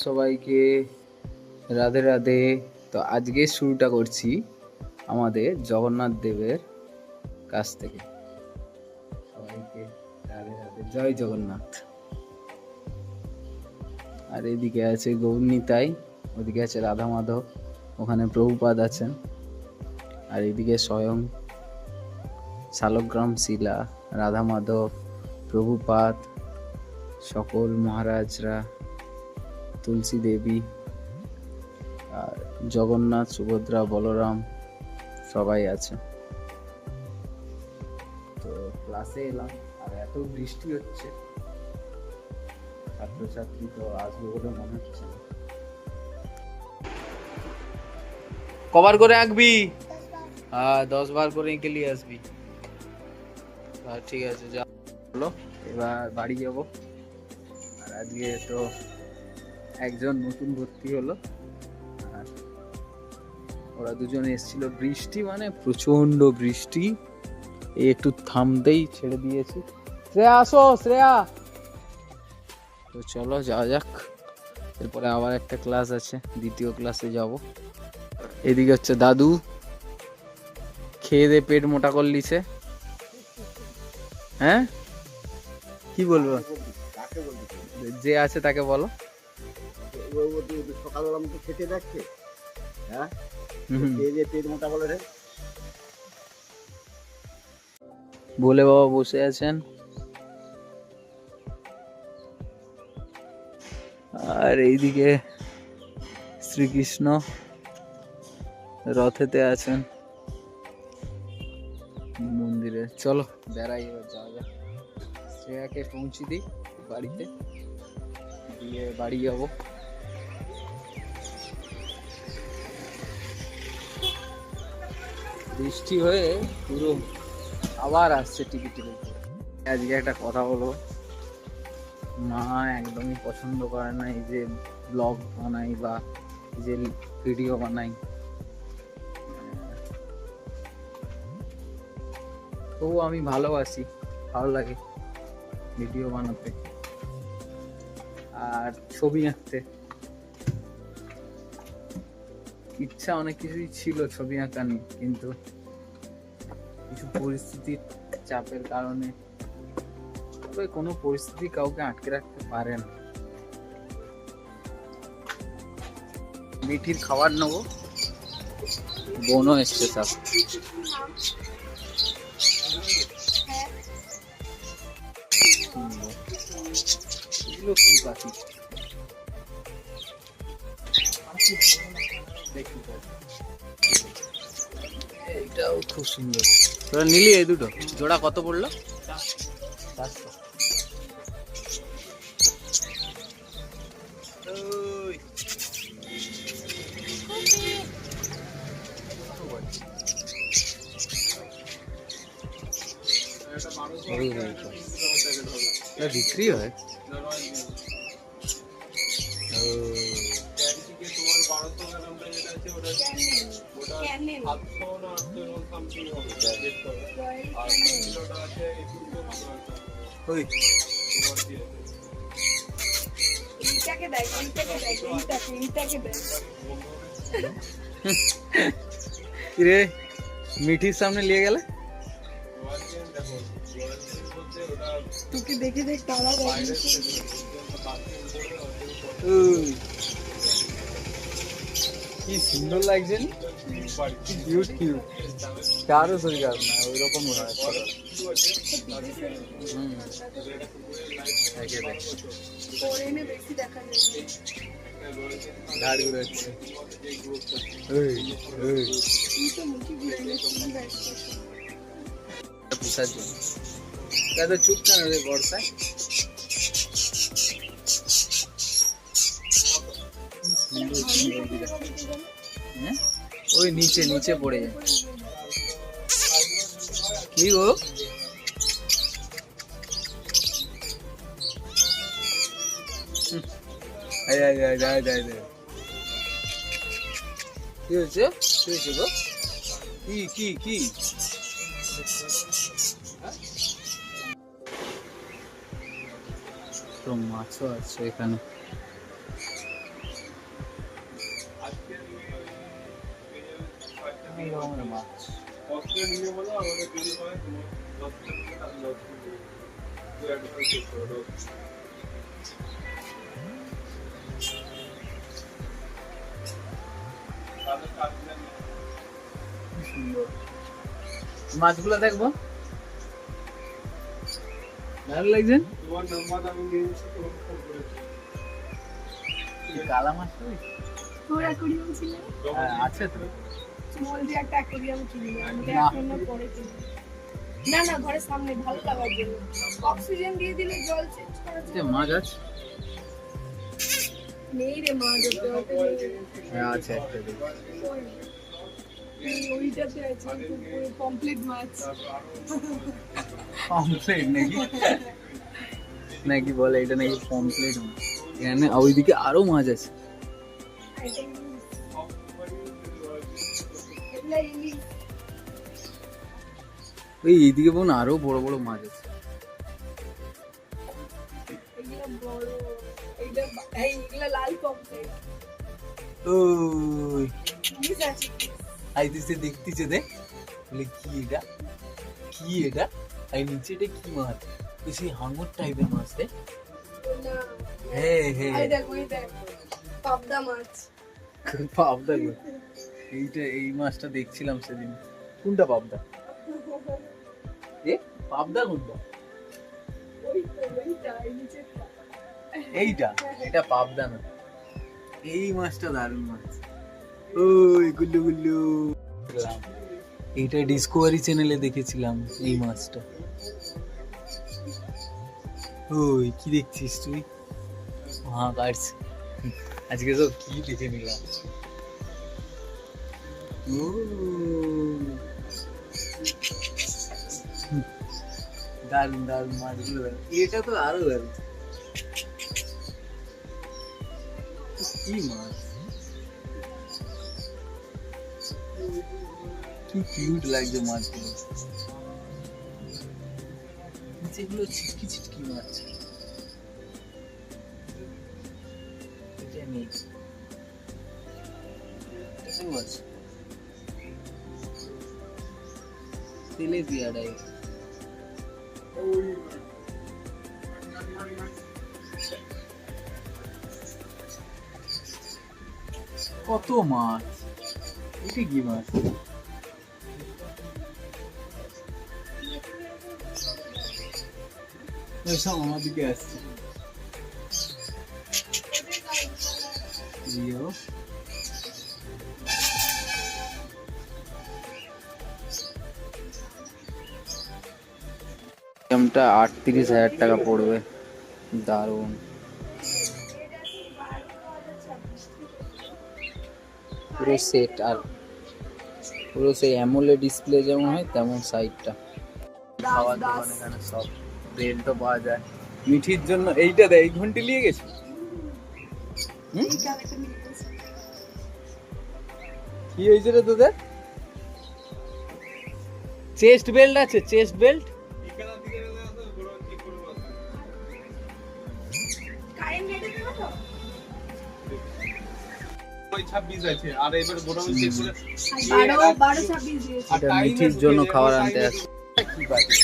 সবাইকে রাধে রাধে। তো আজকে শুরুটা করছি আমাদের জগন্নাথ দেবের কাছ থেকে। সবাইকে রাধে রাধে, জয় জগন্নাথ। আর এদিকে আছে গৌরনিতাই, ওদিকে আছে রাধা মাধব, ওখানে প্রভুপাদ আছেন, আর এদিকে স্বয়ং শালগ্রাম শিলা, রাধা মাধব, প্রভুপাদ, সকল মহারাজরা, তুলসী দেবী, আর জগন্নাথ, সুভদ্রা, বলরাম সবাই আছে। তো ক্লাসে এলাম, আর এত বৃষ্টি হচ্ছে, ছাত্রছাত্রী তো আসবে বলে মনে হচ্ছে না। কবার করে আঁকবি? হ্যাঁ, 10 বার করে এঁকে নিয়ে আসবি। ঠিক আছে, যা হলো, এবার বাড়ি যাবো। আর আজকে তো একজন নতুন ভর্তি হলো, আর ওরা দুজনে এসেছিল। বৃষ্টি মানে প্রচন্ড বৃষ্টি, এই একটু থামতেই ছেড়ে দিয়েছি। শ্রেয়া আসো, শ্রেয়া। তো চলো যাওয়া যাক, এরপরে আবার একটা ক্লাস আছে, দ্বিতীয় ক্লাসে যাব। এদিকে হচ্ছে দাদু, খেয়ে দে পেট মোটা করে লিছে। হ্যাঁ, কি বলবো, যে আছে তাকে বলো। সকালবেলা মতো খেতে দেখছে, হ্যাঁ, পেট মোটা বলে রে। বলে বাবা বসে আছেন, আর এইদিকে শ্রীকৃষ্ণ রথেতে আছেন মন্দিরে। চলো বেড়াই, এবার যাওয়া যাক। শ্রেয়াকে পৌঁছে দিই বাড়িতে, দিয়ে বাড়ি যাব। বৃষ্টি হয়ে পুরো আবার আসছে টিকি টিকি। আজকে একটা কথা বলবো, মা একদমই পছন্দ করে না এই যে ব্লগ বানাই বা এই যে ভিডিও বানাই। তবু আমি ভালোবাসি, ভালো লাগে ভিডিও বানাতে আর ছবি আঁকতে। ইচ্ছা অনেক কিছুই ছিল ছবি আঁকা নিয়ে, কিন্তু কিছু পরিস্থিতির চাপের কারণে, তবে কোনো পরিস্থিতি কাউকে আটকে রাখতে পারে না। মিঠির খাবার নেবো, বোনও এসছে সব। এগুলো কি পাখি দেখি, এইটাও খুব সুন্দর। তোরা নিলি এই দুটো জোড়া কত পড়লো? 400। বিক্রি হয়। রে মিঠির সামনে নিয়ে গেলে তোকে দেখে দেখ তারা কি সুন্দর লাগছে, কিউট কিউট। কারো শরীর খারাপ না, ওই রকম ঘাড় ঘুরাচ্ছে। চুপ কেন রে বর্ষায়? ওই নিচে নিচে পড়ে যায়। কি গো, কি হয়েছে? কি হয়েছে গো? কি কি কি? তো মাছও আছে এখানে। অনেক রকমের মাছ। কি সুন্দর মাছগুলো দেখবো, ভালো লাগছে। কি কালা মাছ তো? তোর অ্যাকোয়ারিয়াম ছিল? হ্যাঁ, আছে তো। স্মল যে একটা অ্যাকোয়ারিয়াম কিনবো আমাকে না। এখন না পরে কিনবো। না না ঘরের সামনে ভালো লাগার জন্য অক্সিজেন দিয়ে দিলে জল চেঞ্জ করা যে যায়। মাছ আছে? নেই রে মা যেতে হবে হ্যাঁ, আছে একটা দেখি। ওইটাতে আছে কমপ্লিট মাছ। পমফ্লেট নাকি? নাকি বলে এটা নাকি পমফ্লেট মাছ। এখানে ওইদিকে আরো মাছ আছে। ওই এইদিকে বোন আরো বড় বড় মাছ আছে। লাল পমফ্লেট ওই আছে। আইতেছে দেখতেছে দেখ, বলে কি এটা, কি এটা, আর নিচে এটা কি মাছ? ওই সেই হাঙর টাইপের মাছ রে। না হ্যাঁ হ্যাঁ, এই দেখ ওই দেখ পাবদা মাছ। পাবদা গো। এইটা এই মাছটা দেখছিলাম সেদিন। কোনটা পাবদা? এ পাবদা কোনটা? ওইটা এই নিচেরটা। এইটা? এটা পাবদা না, এই মাছটা দারুণ মাছ। ওই গুল্লু গুল্লু, এইটা ডিসকভারি চ্যানেলে দেখেছিলাম এই মাছটা। ওই কি দেখছিস তুই? হ্যাঁ কাটছে। আজকে সব কি দেখে নিলাম। ও দারুণ দারুণ মাছগুলো দারুণ। এটা তো আরো দারুণ। কি মাছ, কি কিউট লাগছে মাছগুলো। যেগুলো ছিটকি ছিটকি মাছ, এটা নেই, এটাও আছে। Tilapia type. কত মাছ, এটা কি মাছ? সব আমার দিকে আসছে। দামটা 38,000 টাকা পড়বে। দারুণ। পুরো সেট, আর পুরো সেই অ্যামোলেড ডিসপ্লে যেমন হয় তেমন সাইডটা। খাওয়ার দোকান এখানে সব বেল্টও পাওয়া যায়। মিঠির জন্য এইটা দেয়, এই ঘন্টি নিয়ে গেছে। কি হয়েছে রে তোদের? চেস্ট বেল্ট আছে, চেস্ট বেল্ট। মিঠির জন্য খাবার আনতে আসছে। কি পাখি,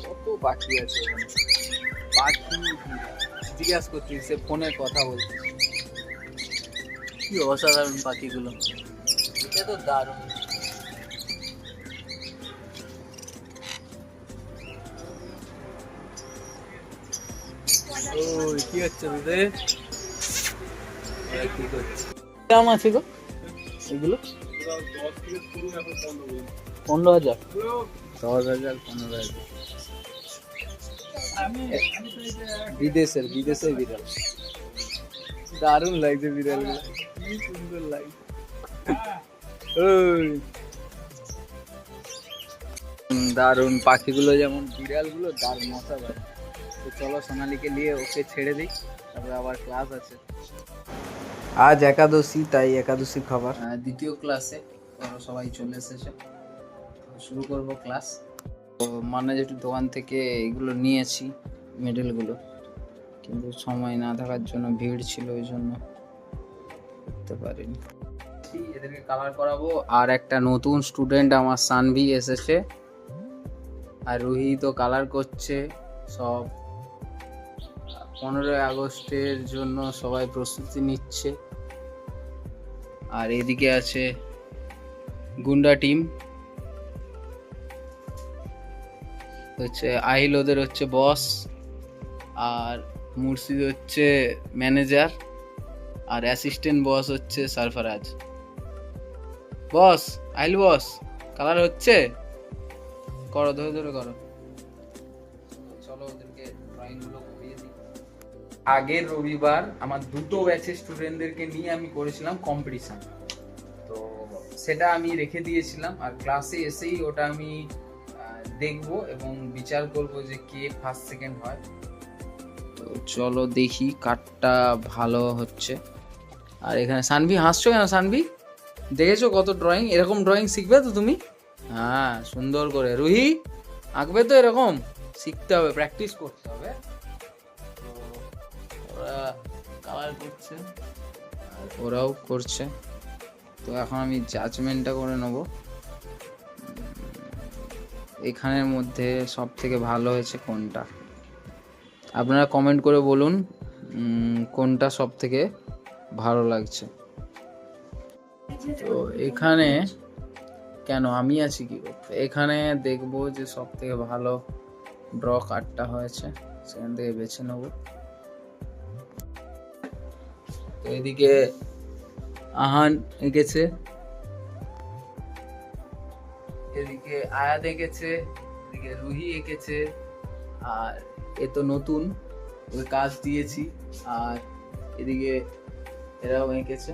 কত পাখি আছে এখানে। পাখি জিজ্ঞাস করছিস, সে ফোনে কথা বলছে। কি অসাধারণ পাখিগুলো, এটা তো দারুণ। ওই কি হচ্ছে তোদের? কি করছে? দাম আছে গো এগুলো? 15,000, 10,000, 15,000। বিদেশের বিড়াল, দারুণ লাগছে বিড়ালগুলো, কি সুন্দর লাগছে। ওই দারুণ পাখিগুলো, যেমন বিড়ালগুলো দারুণ অসাধারণ। তো চলো সোনালীকে নিয়ে ওকে ছেড়ে দিই, তারপরে আবার ক্লাস আছে। আজ একাদশী, তাই একাদশী খাবার। দ্বিতীয় ক্লাসে সবাই চলে এসেছে, শুরু করব ক্লাস। তো মানে যেটু দোকান থেকে এগুলো নিয়েছি মেডেলগুলো, কিন্তু সময় না থাকার জন্য, ভিড় ছিল ওই জন্য করতে পারিনি। যাচ্ছি, এদেরকে কালার করাবো। আর একটা নতুন স্টুডেন্ট আমার সানভি এসেছে, আর রুহি তো কালার করছে সব। 15ই আগস্টের জন্য সবাই প্রস্তুতি নিচ্ছে। আর এদিকে আছে গুন্ডা টিম, হচ্ছে আহিল ওদের হচ্ছে বস, আর মুর্শিদ হচ্ছে ম্যানেজার, আর অ্যাসিস্ট্যান্ট বস হচ্ছে সারফারাজ। বস, আহিল বস, কালার হচ্ছে, করো, ধরে ধরে করো। চলো ওদেরকে ড্রয়িং গুলো করিয়ে দিই। আগের রবিবার আমার দুটো ব্যাচের স্টুডেন্টদেরকে নিয়ে আমি করেছিলাম কম্পিটিশন, তো সেটা আমি রেখে দিয়েছিলাম। আর ক্লাসে এসেই ওটা আমি দেখবো এবং বিচার করব যে কে ফার্স্ট সেকেন্ড হয়। তো চলো দেখি কারটা ভালো হচ্ছে। আর এখানে সানভি, হাসছো কেন সানভি? দেখেছো কত ড্রয়িং? এরকম ড্রয়িং শিখবে তো তুমি? হ্যাঁ, সুন্দর করে। রুহি, আঁকবে তো এরকম? শিখতে হবে, প্র্যাকটিস করতে হবে। তো ওরা কালার করছে আর ওরাও করছে। তো এখন আমি জাজমেন্টটা করে নেবো এখানের মধ্যে সব থেকে ভালো হয়েছে কোনটা। আপনারা কমেন্ট করে বলুন কোনটা সব থেকে ভালো লাগছে। তো এখানে কেন আমি আছি কি করতে, এখানে দেখবো যে সব থেকে ভালো ড্র কার্ডটা হয়েছে, সেখান থেকে বেছে নেব। তো এদিকে আহান এঁকেছে, এদিকে আয়াত এঁকেছে, এদিকে রুহি এঁকেছে, আর এ তো নতুন, ওকে কাজ দিয়েছি। আর এদিকে এরাও এঁকেছে।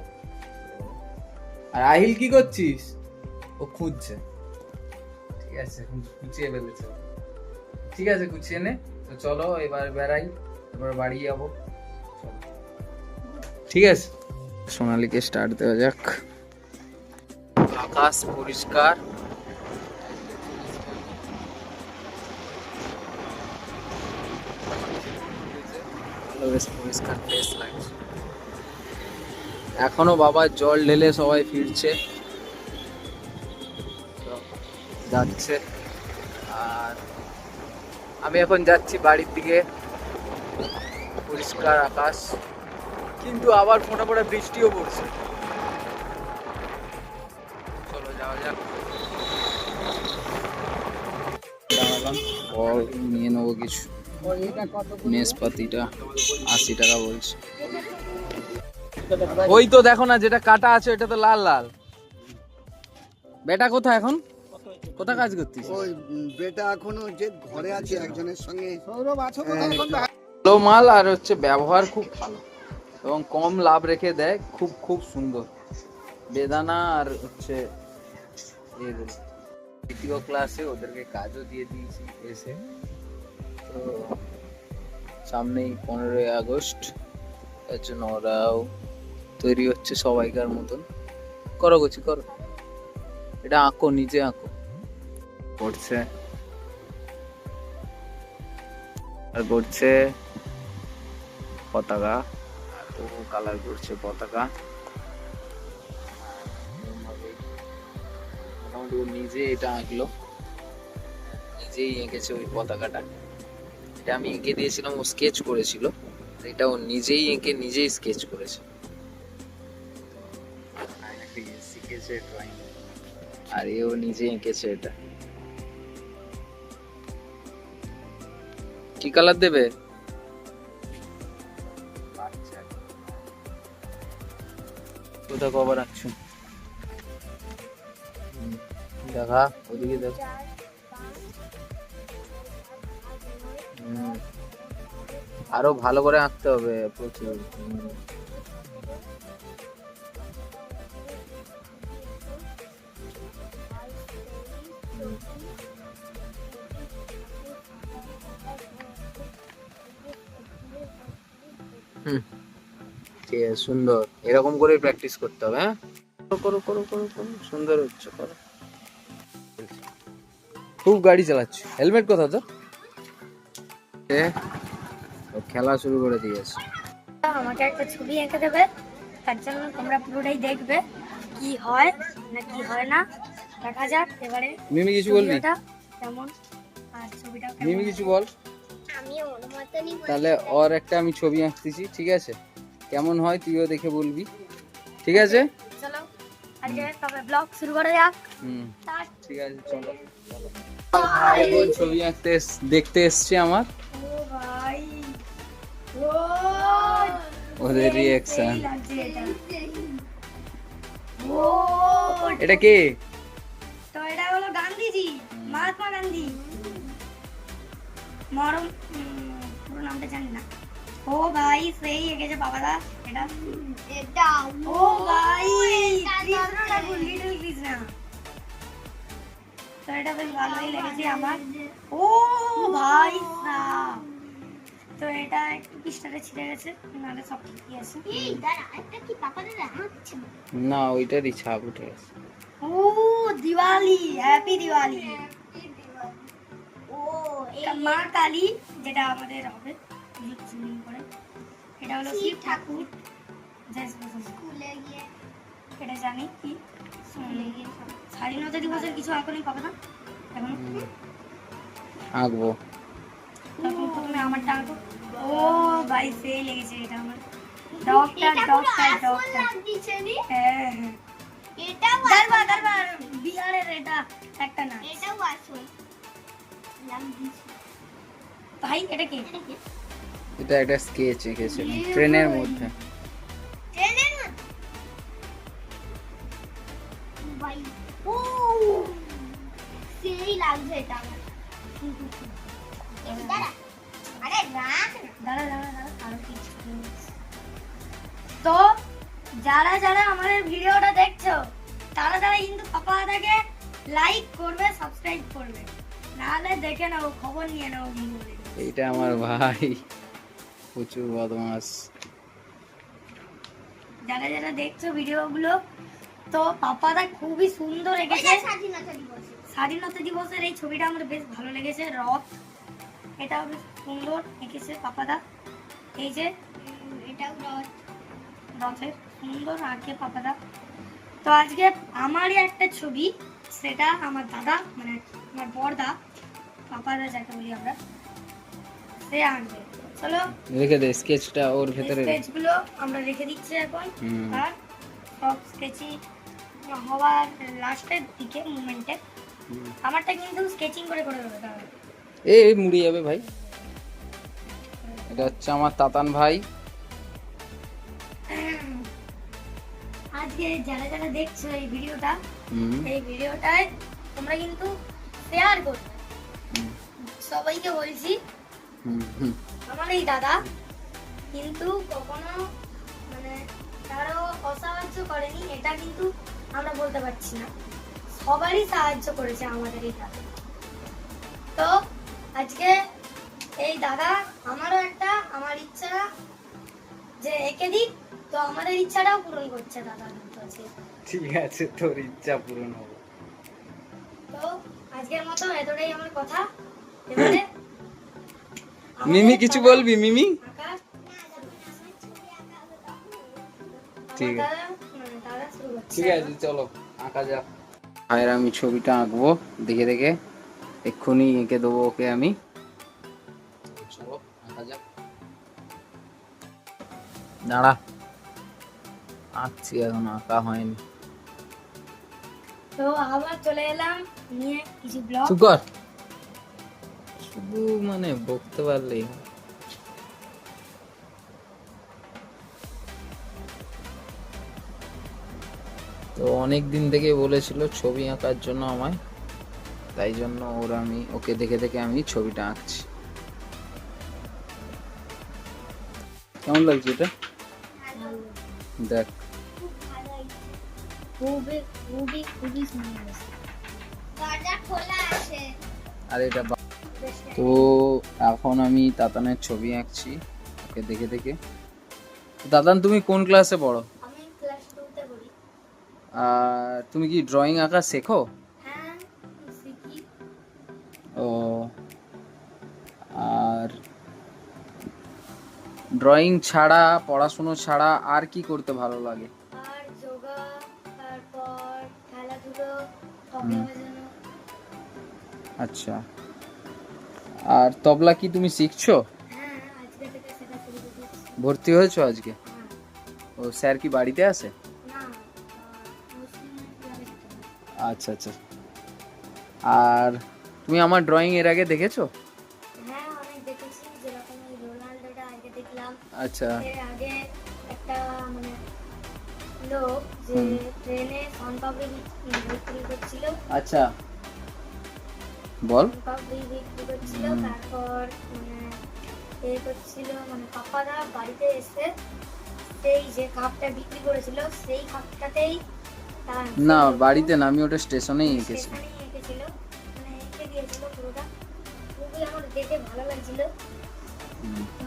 আর আহিল কি করছিস? ও খুঁজছে। ঠিক আছে, কুচিয়ে ফেলেছে। ঠিক আছে, কুচিয়ে নে। তো চলো এবার বেড়াই, এবার বাড়ি যাবো। ঠিক আছে, সোনালীকে স্টার্ট দেওয়া যাক। আকাশ পরিষ্কার, বেশ পরিষ্কার ফ্রেশ লাগছে। এখনো বাবা জল ঢেলে সবাই ফিরছে, যাচ্ছে। আর আমি এখন যাচ্ছি বাড়ির দিকে। পরিষ্কার আকাশ, কিন্তু আবার ফোঁটা ফোঁটা বৃষ্টিও পড়ছে। চলো যাওয়া যাক। ফল নিয়ে নেবো কিছু। নেসপাতিটা 80 টাকা বলছে। ওই তো দেখো না, যেটা কাটা আছে ওটা তো লাল লাল। বেটা কোথায় এখন? কোথায় কাজ করতিস? ওই বেটা এখনো যে ঘরে আছে একজনের সঙ্গে। সৌরভ আছো কোথায় এখন? ভালো মাল, আর হচ্ছে ব্যবহার খুব ভালো এবং কম লাভ রেখে দেয়। খুব খুব সুন্দর বেদানা। আর হচ্ছে এগুলো দ্বিতীয় ক্লাসে ওদেরকে কাজও দিয়ে দিয়েছি এসে। তো সামনেই 15ই আগস্ট, এর জন্য ওরাও তৈরি হচ্ছে সবাইকার মতন। করো গুছি করো, এটা আঁকো, নিজে আঁকো। করছে আর করছে পতাকা, আর ও কালার করছে পতাকা। মোটামুটি ও নিজে এটা আঁকলো, নিজেই এঁকেছে ওই পতাকাটা। এটা আমি এঁকে দিয়েছিলাম, ও স্কেচ করেছিল। এটা ও নিজেই এঁকে নিজেই স্কেচ করেছে, শিখেছে ড্রয়িং। আর এও নিজে এঁকেছে এটা। কি কালার দেবে? কোথা কবার আঁকছো? দেখা, ওদিকে দেখ। আরো ভালো করে আঁকতে হবে, প্রচুর। ঠিক আছে, সুন্দর। এরকম করে প্র্যাকটিস করতে হবে। হ্যাঁ, করো করো করো করো, সুন্দর হচ্ছে, করো। খুব গাড়ি চালাচ্ছ, হেলমেট কোথা তো? খেলা শুরু করে দিয়েছে। আমাকে একটা ছবি এঁকে দেবে, তার জন্য তোমরা পুরোটাই দেখবে। কি হয় না কি হয় না দেখা যাক এবারে মিমি কিছু বলবি? ভিডিওটা কেমন আর ছবিটা কেমন মিমি কিছু বল। তাহলে ওর একটা আমি ছবি আঁকতেছি, ঠিক আছে? কেমন হয় তুইও দেখে বলবি, ঠিক আছে? চলো আজকে তবে ব্লগ শুরু করা যাক। Start. ঠিক আছে, চলো। ভাই বোন ছবি আঁকতে দেখতে এসছে আমার, ও ভাই ও ওদের রিঅ্যাকশন। সেই লাগছে এটা। ও এটা কে? তো এটা হলো গান্ধীজি, মহাত্মা গান্ধী। মরম পুরো নামটা জানি না। ও ভাই সেই এঁকেছে বাবাদা এটা। ও ভাই কৃষ্ণ ঠাকুর, লিটল কৃষ্ণ। তো এটা বেশ ভালোই লেগেছে আমার। ও ভাই সাব, তো এটা একটু পৃষ্ঠাটা ছিঁড়ে গেছে, নাহলে সব ঠিকই আছে। না, ওইটারই ছাপ উঠে গেছে। ও দিওয়ালি, হ্যাপি দিওয়ালি। মা কালী যেটা আমাদের হবে কিছুদিন পরে। এটা হলো শিব ঠাকুর, স্কুলে গিয়ে এটা জানি কি স্বাধীনতা দিবসের কিছু এখনই পাবে না এখন। আঁকবো। তখন প্রথমে আমারটা আঁকো। ও ভাই সেই লেগেছে এটা আমার। ডক্টর ডক্টর ডক্টর হ্যাঁ হ্যাঁ দরবার বিহারের এটা একটা না ভাই। এটা কি? এটা একটা স্কেচ এঁকেছে ট্রেনের মধ্যে। তো যারা যারা আমাদের ভিডিওটা দেখছো তারা তারা কিন্তু পাপা দাদাকে লাইক করবে, সাবস্ক্রাইব করবে, নাহলে দেখে নাও, খবর নিয়ে নাও ভিডিও দেখে। এইটা আমার ভাই প্রচুর বদমাস। যারা যারা দেখছো ভিডিওগুলো, তো পাপাদা খুবই সুন্দর এঁকেছে। স্বাধীনতা দিবসের এই ছবিটা আমার বেশ ভালো লেগেছে। রথ এটাও বেশ সুন্দর এঁকেছে পাপাদা। এই যে এটাও রথ, রথের সুন্দর আঁকে পাপাদা। তো আজকে আমারই একটা ছবি, সেটা আমার দাদা মানে আমার বড়দা, পাপাদা যাকে বলি আমরা, সে আঁকবে। চলো রেখে দে স্কেচটা ওর ভেতরে। স্কেচগুলো আমরা রেখে দিচ্ছি এখন। আর সব স্কেচিং হওয়ার লাস্টের দিকে মুভমেন্টে আমারটা কিন্তু স্কেচিং করে করে দেবে। এই মুড়ি যাবে ভাই। এটা হচ্ছে আমার তাতান ভাই। আজকে যারা যারা দেখছো এই ভিডিওটা, এই ভিডিওটায় তোমরা কিন্তু শেয়ার করবে। সবাইকে বলছি আমার এই দাদা কিন্তু কখনো মানে কারো অসাহায্য করেনি, এটা কিন্তু আমরা বলতে পারছি না। সবারই সাহায্য করেছে আমাদের এই দাদা। তো আজকে এই দাদা আমারও একটা আমার ইচ্ছা যে এঁকে দিক, তো আমাদের ইচ্ছাটাও পূরণ করছে দাদা কিন্তু আজকে। ঠিক আছে, তোর ইচ্ছা পূরণ হবে। তো আজকের মতো এতটাই আমার কথা। এবারে মিমি কিছু বলবি? মিমি ঠিক আছে, দাদা শুরু করছে। ঠিক আছে, চলো আঁকা যাক। ভাইয়ের আমি ছবিটা আঁকবো দেখে দেখে, এক্ষুনি এঁকে দেবো ওকে আমি। চলো আঁকা যাক। দাঁড়া, আঁকছি, এখন আঁকা হয়নি। তো আবার চলে এলাম নিয়ে কিছু ব্লগ। চুপ কর, শুধু মানে বকতে পারলেই হয়। তো অনেক দিন থেকে বলেছিল ছবি আঁকার জন্য আমায়, তাই জন্য ওকে দেখে দেখে আমি ছবিটা আঁকছি। কেমন লাগছে এটা? দেখ, খুবই খুবই খুবই সুন্দর। আর এটা তো এখন আমি তাতানের ছবি আঁকছি ওকে দেখে দেখে। তাতান, তুমি কোন ক্লাসে পড়ো? আমি ক্লাস 2 তে পড়ি। আর তুমি কি ড্রয়িং আঁকা শেখো? হ্যাঁ শিখি। ও, আর ড্রয়িং ছাড়া, পড়াশুনো ছাড়া আর কি করতে ভালো লাগে? আর যোগা, তারপর দুটো তবলা বাজানো। আচ্ছা, আর তবলা কি তুমি শিখছো? হ্যাঁ, আজকে থেকে সেটা শুরু করে দিচ্ছি। ভর্তি হয়েছো আজকে? হ্যাঁ। ও স্যার কি বাড়িতে আছে? না, মুসলিম ক্লাবে যেতে হবে। আচ্ছা আচ্ছা। আর তুমি আমার ড্রয়িং এর আগে দেখেছো? হ্যাঁ, অনেক দেখেছি, যেরকম এই রোনাল্ডোটা আগে দেখলাম। আচ্ছা। এর আগে একটা মানে লোক যে ট্রেনে সনপাপড়ি বিক্রি করছিল। আচ্ছা, বল। সনপাপড়ি বিক্রি করছিল, তারপর মানে এ করছিল, মানে পাপারা বাড়িতে এসে সেই যে কাপটা বিক্রি করেছিল সেই কাপটাতেই না, বাড়িতে না, আমি ওটা স্টেশনেই এঁকেছি। স্টেশনেই এঁকেছিল, মানে এঁকে দিয়েছিল পুরোটা। খুবই আমার দেখে ভালো লাগছিল। তো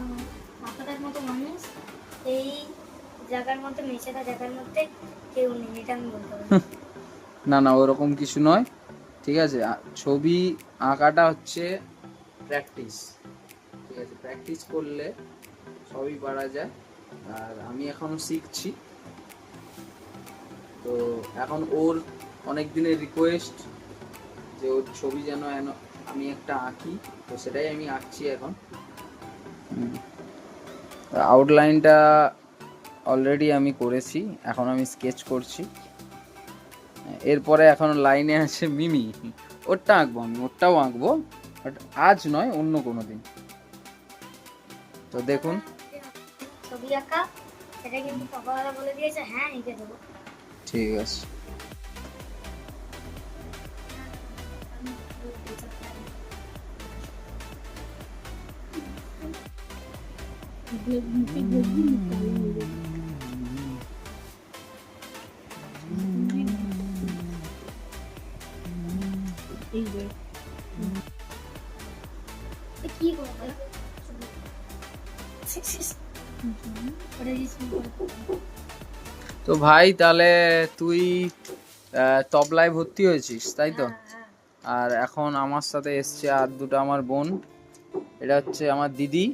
পাপাদার মতো মানুষ এই জায়গার মধ্যে, মেছেদা জায়গার মধ্যে কেউ নেই, এটা আমি বলতে পারি। না না, ওরকম কিছু নয়, ঠিক আছে। ছবি আঁকাটা হচ্ছে প্র্যাকটিস, ঠিক আছে। প্র্যাকটিস করলে সবই পারা যায়। আর আমি এখনো শিখছি, তো এখন ওর অনেক দিনের রিকোয়েস্ট যে ওর ছবি যেন আমি একটা আঁকি, তো সেটাই আমি আঁকছি এখন। আউটলাইনটা অলরেডি আমি করেছি, এখন আমি স্কেচ করছি। এরপরে এখন লাইনে আছে মিমি, ওরটা আঁকবো আমি, ওরটাও আঁকবো, বাট আজ নয়, অন্য কোনো দিন। তো দেখুন, ছবি আঁকা সেটা কিন্তু পাপারা বলে দিয়েছে, হ্যাঁ এঁকে দেবো। ঠিক আছে। কি করবো? তো ভাই, তাহলে তুই তবলায় ভর্তি হয়েছিস, তাই তো? আর এখন আমার সাথে এসছে আর দুটো আমার বোন, এটা হচ্ছে আমার দিদি,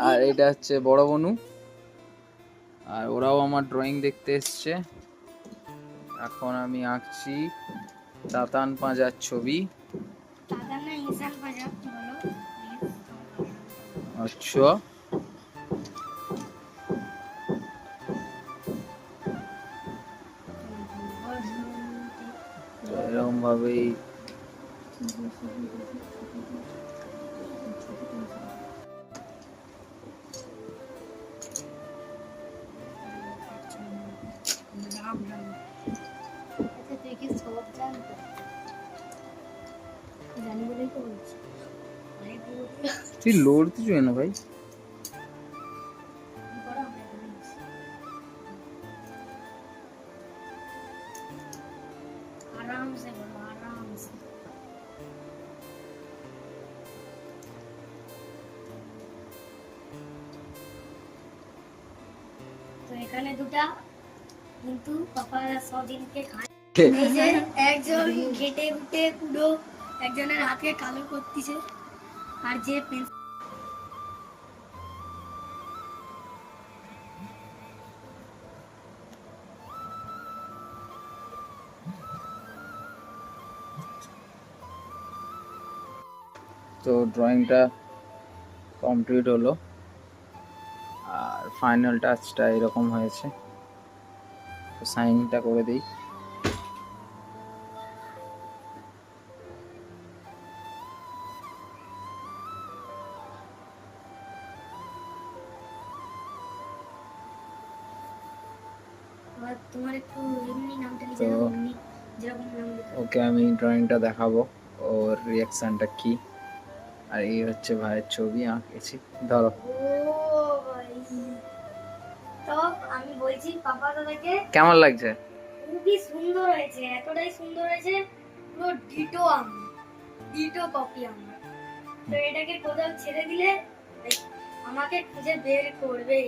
আর এটা হচ্ছে বড় বনু। আর ওরাও আমার ড্রয়িং দেখতে এসছে। এখন আমি আঁকছি তাতান পাঁজার ছবি। দাদা না ইনসান পাঞ্জাব বলো। আচ্ছা, এরকম ভাবেই আচ্ছা, তুই কি সব জানতো? জানি বলেই তো বলছি। তুই লড়তে চাই না ভাই। आराम से बोलो, आराम से। তো এখানে দুটা কিন্তু পাপারা সদিনকে খায়। এই যে একজন ঘেটে ঘুটে পুরো একজনের হাতে কালো করতেছে, আর যে তো ড্রয়িংটা কমপ্লিট হলো, আর ফাইনাল টাচটা এরকম হয়েছে। তো সাইনটা করে দিই। তোমার একটু এমনি নামটা লিখে দাও, এমনি যেরকম নাম লিখে। ওকে, আমি ড্রয়িংটা দেখাবো ওর রিয়াকশনটা কি। আর এই হচ্ছে ভাইয়ের ছবি আঁকেছি, ধরো। ও ভাই, তো আমি বলছি পাপা দাদাকে কেমন লাগছে? খুবই সুন্দর হয়েছে, এতটাই সুন্দর হয়েছে পুরো ডিটো আমি, ডিটো কপি আমার। তো এটাকে কোথাও ছেড়ে দিলে আমাকে খুঁজে বের করবে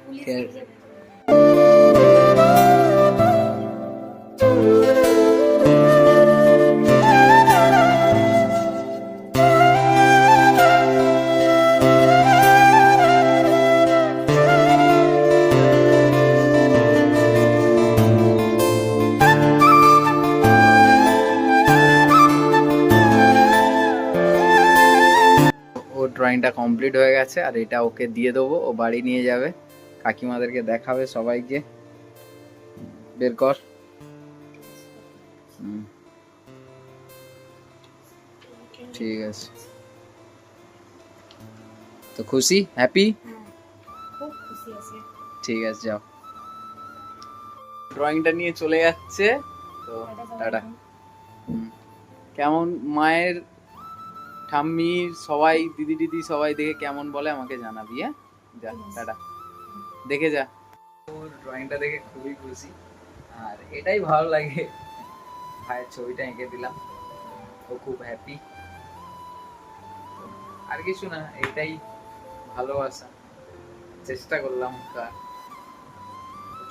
পুলিশ, খুঁজে বের করবে। ড্রয়িংটা কমপ্লিট হয়ে গেছে, আর এটা ওকে দিয়ে দেবো, ও বাড়ি নিয়ে যাবে, কাকিমাদেরকে দেখাবে সবাইকে। বের কর। ঠিক আছে, তো খুশি, হ্যাপি? খুব খুশি আছি। ঠিক আছে, যাও। ড্রয়িংটা নিয়ে চলে যাচ্ছে, তো টাটা। কেমন মায়ের, ঠাম্মির, সবাই, দিদি দিদি সবাই দেখে কেমন বলে আমাকে জানাবি। হ্যাঁ, যা, টাটা। দেখে যা। ওর ড্রয়িংটা দেখে খুবই খুশি, আর এটাই ভালো লাগে, ভাইয়ের ছবিটা এঁকে দিলাম, ও খুব হ্যাপি। আর কিছু না, এটাই ভালোবাসা, চেষ্টা করলাম।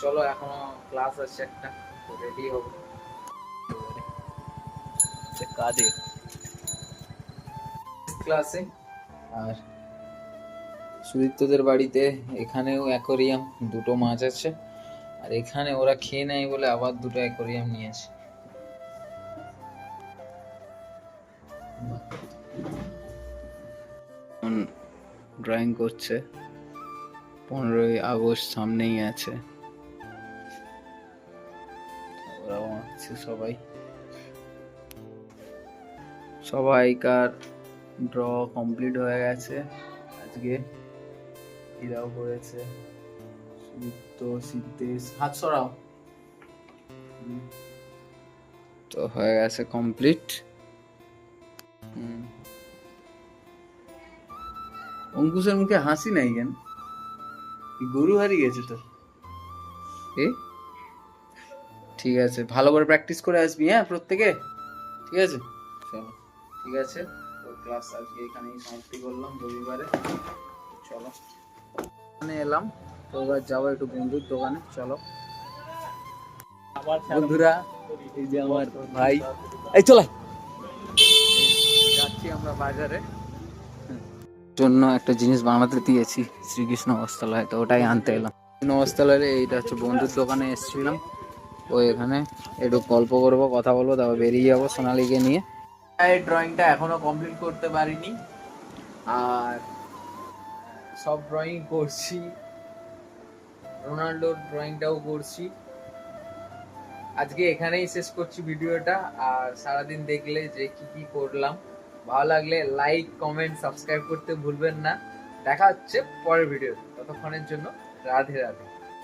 চলো, এখনো ক্লাস আছে একটা, রেডি হবো। কাজে ক্লাসে, আর সুদীপ্তদের বাড়িতে এখানেও অ্যাকোরিয়াম, দুটো মাছ আছে, আর এখানে ওরা খেয়ে নেয় বলে আবার দুটো অ্যাকোরিয়াম নিয়েছে। ড্রয়িং করছে, 15ই আগস্ট সামনেই আছে, ওরাও আঁকছে সবাই। সবাইকার ড্র কমপ্লিট হয়ে গেছে আজকে। এরাও করেছে, সুদীপ্ত, সিদ্ধেশ, হাত সরাও। তো হয়ে গেছে কমপ্লিট। অঙ্কুশের মুখে হাসি নাই কেন? গরু হারিয়ে গেছে তো? এ ঠিক আছে, ভালো করে প্র্যাকটিস করে আসবি, হ্যাঁ প্রত্যেকে, ঠিক আছে? চলো, ঠিক আছে, তো ক্লাস আজকে এখানেই সমাপ্তি করলাম রবিবারে। চলো, দোকানে এলাম, তো এবার যাবো একটু বন্ধুর দোকানে। চলো বন্ধুরা, এই যে আমার ভাই, এই চলো যাচ্ছি আমরা বাজারে, জন্য একটা জিনিস বানাতে দিয়েছি শ্রীকৃষ্ণ বস্ত্রালয়, তো ওটাই আনতে এলাম। কৃষ্ণ বস্ত্রালয়ে এইটা হচ্ছে বন্ধুর দোকানে এসেছিলাম, ও এখানে একটু গল্প করবো, কথা বলবো, তারপর বেরিয়ে যাবো সোনালীকে নিয়ে। এই ড্রয়িংটা এখনো কমপ্লিট করতে পারিনি, আর সব ড্রয়িং করছি, রোনাল্ডোর ড্রয়িংটাও করছি। আজকে এখানেই শেষ করছি ভিডিওটা, আর সারাদিন দেখলে যে কি কি করলাম, ভালো লাগলে লাইক, কমেন্ট, সাবস্ক্রাইব করতে ভুলবেন না। দেখা হচ্ছে পরের ভিডিও, ততক্ষণের জন্য রাধে রাধে।